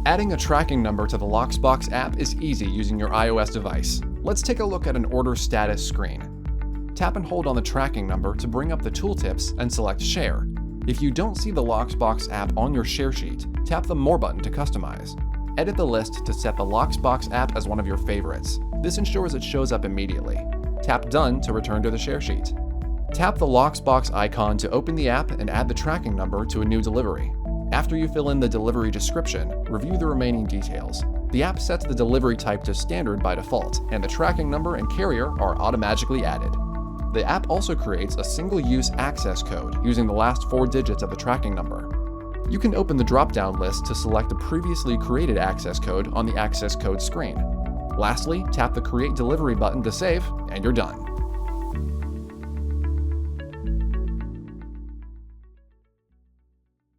Adding a tracking number to the Loxx Boxx app is easy using your iOS device. Let's take a look at an order status screen. Tap and hold on the tracking number to bring up the tooltips and select Share. If you don't see the Loxx Boxx app on your share sheet, tap the More button to customize. Edit the list to set the Loxx Boxx app as one of your favorites. This ensures it shows up immediately. Tap Done to return to the share sheet. Tap the Loxx Boxx icon to open the app and add the tracking number to a new delivery. After you fill in the delivery description, review the remaining details. The app sets the delivery type to standard by default, and the tracking number and carrier are automatically added. The app also creates a single-use access code using the last 4 digits of the tracking number. You can open the drop-down list to select the previously created access code on the access code screen. Lastly, tap the Create Delivery button to save, and you're done.